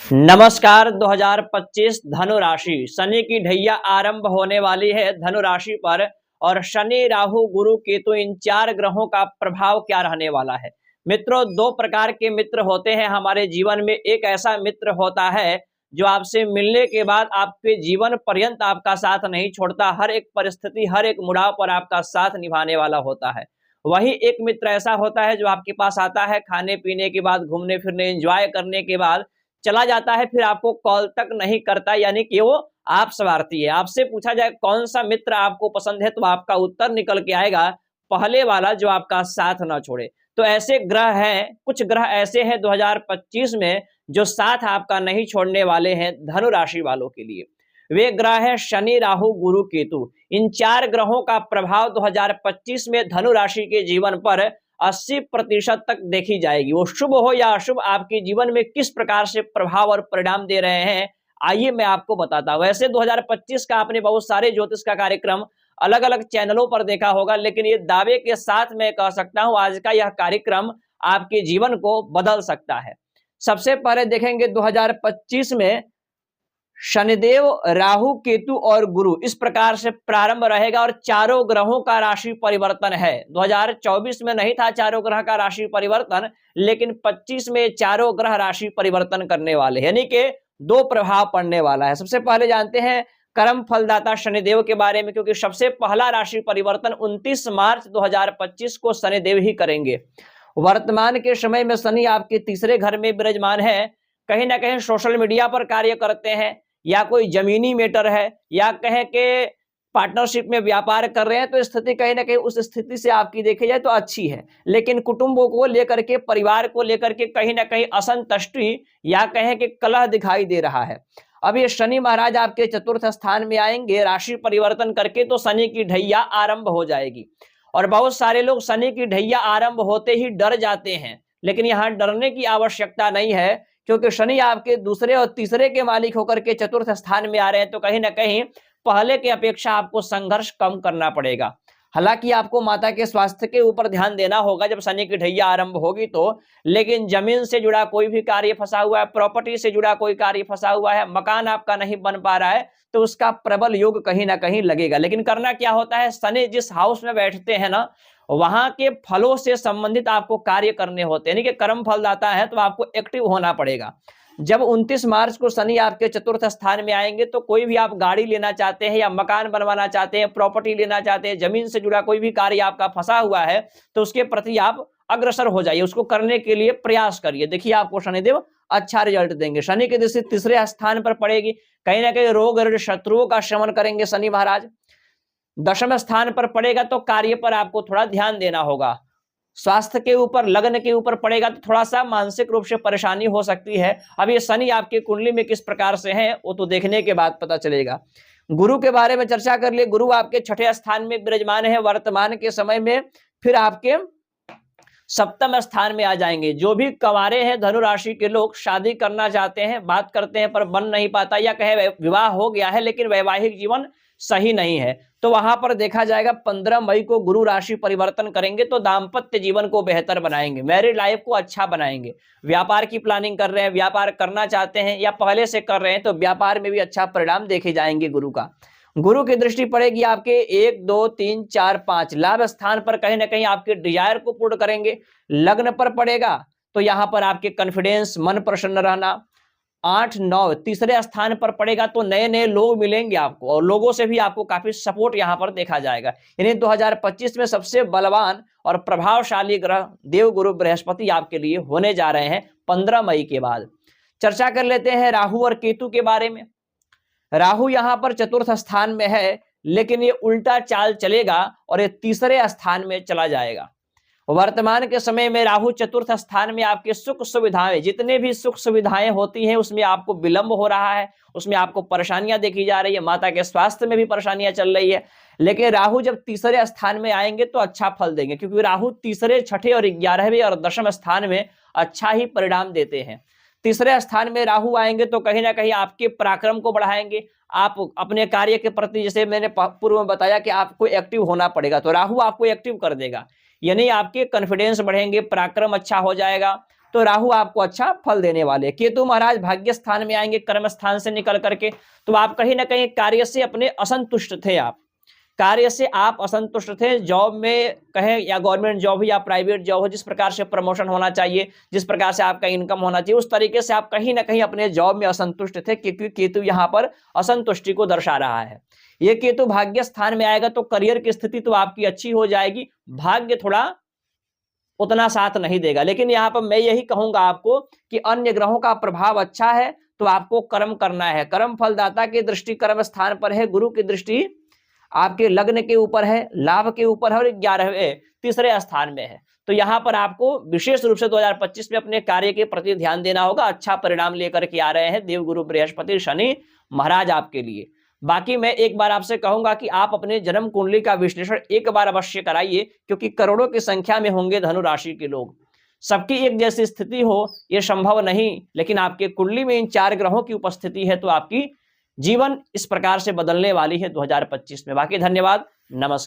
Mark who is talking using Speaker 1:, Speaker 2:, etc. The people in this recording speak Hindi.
Speaker 1: नमस्कार। 2025 धनु राशि शनि की ढैया आरंभ होने वाली है धनु राशि पर। और शनि, राहु, गुरु, केतु इन चार ग्रहों का प्रभाव क्या रहने वाला है। मित्रों, दो प्रकार के मित्र होते हैं हमारे जीवन में। एक ऐसा मित्र होता है जो आपसे मिलने के बाद आपके जीवन पर्यंत आपका साथ नहीं छोड़ता, हर एक परिस्थिति, हर एक मुड़ाव पर आपका साथ निभाने वाला होता है। वही एक मित्र ऐसा होता है जो आपके पास आता है, खाने पीने के बाद, घूमने फिरने, एंजॉय करने के बाद चला जाता है, फिर आपको कॉल तक नहीं करता, यानी कि वो आप स्वार्थी है। आपसे पूछा जाए कौन सा मित्र आपको पसंद है, तो आपका उत्तर निकल के आएगा पहले वाला, जो आपका साथ ना छोड़े। तो ऐसे ग्रह हैं, कुछ ग्रह ऐसे हैं 2025 में जो साथ आपका नहीं छोड़ने वाले हैं धनु राशि वालों के लिए। वे ग्रह हैं शनि, राहु, गुरु, केतु। इन चार ग्रहों का प्रभाव 2025 में धनु राशि के जीवन पर 80% तक देखी जाएगी। वो शुभ हो या अशुभ, आपके जीवन में किस प्रकार से प्रभाव और परिणाम दे रहे हैं, आइए मैं आपको बताता हूं। वैसे 2025 का आपने बहुत सारे ज्योतिष का कार्यक्रम अलग अलग चैनलों पर देखा होगा, लेकिन ये दावे के साथ मैं कह सकता हूं आज का यह कार्यक्रम आपके जीवन को बदल सकता है। सबसे पहले देखेंगे 2025 में शनिदेव, राहु, केतु और गुरु इस प्रकार से प्रारंभ रहेगा। और चारों ग्रहों का राशि परिवर्तन है। 2024 में नहीं था चारों ग्रह का राशि परिवर्तन, लेकिन 25 में चारों ग्रह राशि परिवर्तन करने वाले, यानी कि दो प्रभाव पड़ने वाला है। सबसे पहले जानते हैं कर्म फलदाता शनिदेव के बारे में, क्योंकि सबसे पहला राशि परिवर्तन 29 मार्च 2025 को शनिदेव ही करेंगे। वर्तमान के समय में शनि आपके तीसरे घर में विराजमान है। कहीं ना कहीं सोशल मीडिया पर कार्य करते हैं, या कोई जमीनी मैटर है, या कहें कि पार्टनरशिप में व्यापार कर रहे हैं, तो स्थिति कहीं ना कहीं उस स्थिति से आपकी देखी जाए तो अच्छी है। लेकिन कुटुंबों को लेकर के, परिवार को लेकर के कहीं ना कहीं असंतुष्टि या कहें कि कलह दिखाई दे रहा है। अब ये शनि महाराज आपके चतुर्थ स्थान में आएंगे राशि परिवर्तन करके, तो शनि की ढैया आरंभ हो जाएगी। और बहुत सारे लोग शनि की ढैया आरंभ होते ही डर जाते हैं, लेकिन यहाँ डरने की आवश्यकता नहीं है, क्योंकि शनि आपके दूसरे और तीसरे के मालिक होकर के चतुर्थ स्थान में आ रहे हैं। तो कहीं ना कहीं पहले की अपेक्षा आपको संघर्ष कम करना पड़ेगा। हालांकि आपको माता के स्वास्थ्य के ऊपर ध्यान देना होगा जब शनि की ढैया आरंभ होगी तो। लेकिन जमीन से जुड़ा कोई भी कार्य फंसा हुआ है, प्रॉपर्टी से जुड़ा कोई कार्य फंसा हुआ है, मकान आपका नहीं बन पा रहा है, तो उसका प्रबल योग कहीं ना कहीं लगेगा। लेकिन करना क्या होता है, शनि जिस हाउस में बैठते हैं ना, वहां के फलों से संबंधित आपको कार्य करने होते हैं, यानी कि कर्म फलदाता है, तो आपको एक्टिव होना पड़ेगा। जब 29 मार्च को शनि आपके चतुर्थ स्थान में आएंगे, तो कोई भी आप गाड़ी लेना चाहते हैं, या मकान बनवाना चाहते हैं, प्रॉपर्टी लेना चाहते हैं, जमीन से जुड़ा कोई भी कार्य आपका फंसा हुआ है, तो उसके प्रति आप अग्रसर हो जाइए, उसको करने के लिए प्रयास करिए। देखिए आपको शनिदेव अच्छा रिजल्ट देंगे। शनि की दृष्टि तीसरे स्थान पर पड़ेगी, कहीं ना कहीं रोग और शत्रुओं का शमन करेंगे शनि महाराज। दशम स्थान पर पड़ेगा तो कार्य पर आपको थोड़ा ध्यान देना होगा। स्वास्थ्य के ऊपर, लगन के ऊपर पड़ेगा तो थोड़ा सा मानसिक रूप से परेशानी हो सकती है। अब ये शनि आपके कुंडली में किस प्रकार से है, वो तो देखने के बाद पता चलेगा। गुरु के बारे में चर्चा कर लिए। गुरु आपके छठे स्थान में विराजमान है वर्तमान के समय में, फिर आपके सप्तम स्थान में आ जाएंगे। जो भी कंवारे हैं धनु राशि के लोग, शादी करना चाहते हैं, बात करते हैं पर बन नहीं पाता, या कहे विवाह हो गया है लेकिन वैवाहिक जीवन सही नहीं है, तो वहां पर देखा जाएगा 15 मई को गुरु राशि परिवर्तन करेंगे, तो दाम्पत्य जीवन को बेहतर बनाएंगे, मैरिड लाइफ को अच्छा बनाएंगे। व्यापार की प्लानिंग कर रहे हैं, व्यापार करना चाहते हैं, या पहले से कर रहे हैं, तो व्यापार में भी अच्छा परिणाम देखे जाएंगे गुरु का। गुरु की दृष्टि पड़ेगी आपके 1, 2, 3, 4, 5 लाभ स्थान पर, कहीं ना कहीं आपके डिजायर को पूर्ण करेंगे। लग्न पर पड़ेगा तो यहाँ पर आपके कॉन्फिडेंस, मन प्रसन्न रहना। 8, 9 तीसरे स्थान पर पड़ेगा तो नए नए लोग मिलेंगे आपको, और लोगों से भी आपको काफी सपोर्ट यहाँ पर देखा जाएगा। यानी 2025 में सबसे बलवान और प्रभावशाली ग्रह देव गुरु बृहस्पति आपके लिए होने जा रहे हैं 15 मई के बाद। चर्चा कर लेते हैं राहु और केतु के बारे में। राहु यहाँ पर चतुर्थ स्थान में है, लेकिन ये उल्टा चाल चलेगा और ये तीसरे स्थान में चला जाएगा। वर्तमान के समय में राहु चतुर्थ स्थान में आपके सुख सुविधाएं, जितने भी सुख सुविधाएं होती हैं उसमें आपको विलंब हो रहा है, उसमें आपको परेशानियां देखी जा रही है, माता के स्वास्थ्य में भी परेशानियां चल रही है। लेकिन राहु जब तीसरे स्थान में आएंगे तो अच्छा फल देंगे, क्योंकि राहु तीसरे, छठे और 11वें और दशम स्थान में अच्छा ही परिणाम देते हैं। तीसरे स्थान में राहु आएंगे तो कहीं ना कहीं आपके पराक्रम को बढ़ाएंगे। आप अपने कार्य के प्रति, जैसे मैंने पूर्व में बताया कि आपको एक्टिव होना पड़ेगा, तो राहु आपको एक्टिव कर देगा, यानी आपके कॉन्फिडेंस बढ़ेंगे, पराक्रम अच्छा हो जाएगा। तो राहु आपको अच्छा फल देने वाले। केतु महाराज भाग्य स्थान में आएंगे कर्म स्थान से निकल करके, तो आप कहीं ना कहीं कार्य से अपने असंतुष्ट थे, आप कार्य से आप असंतुष्ट थे। जॉब में कहें या गवर्नमेंट जॉब हो या प्राइवेट जॉब हो, जिस प्रकार से प्रमोशन होना चाहिए, जिस प्रकार से आपका इनकम होना चाहिए, उस तरीके से आप कहीं ना कहीं अपने जॉब में असंतुष्ट थे, क्योंकि केतु यहाँ पर असंतुष्टि को दर्शा रहा है। ये केतु भाग्य स्थान में आएगा तो करियर की स्थिति तो आपकी अच्छी हो जाएगी, भाग्य थोड़ा उतना साथ नहीं देगा। लेकिन यहाँ पर मैं यही कहूंगा आपको कि अन्य ग्रहों का प्रभाव अच्छा है, तो आपको कर्म करना है। कर्म फलदाता की दृष्टि कर्म स्थान पर है, गुरु की दृष्टि आपके लग्न के ऊपर है, लाभ के ऊपर है और 11वें तीसरे स्थान में है। तो यहाँ पर आपको विशेष रूप से 2025 में अपने कार्य के प्रति ध्यान देना होगा। अच्छा परिणाम लेकर के आ रहे हैं देवगुरु बृहस्पति शनि महाराज आपके लिए। बाकी मैं एक बार आपसे कहूंगा कि आप अपने जन्म कुंडली का विश्लेषण एक बार अवश्य कराइए, क्योंकि करोड़ों की संख्या में होंगे धनु राशि के लोग, सबकी एक जैसी स्थिति हो ये संभव नहीं, लेकिन आपके कुंडली में इन 4 ग्रहों की उपस्थिति है तो आपकी जीवन इस प्रकार से बदलने वाली है 2025 में। बाकी धन्यवाद, नमस्कार।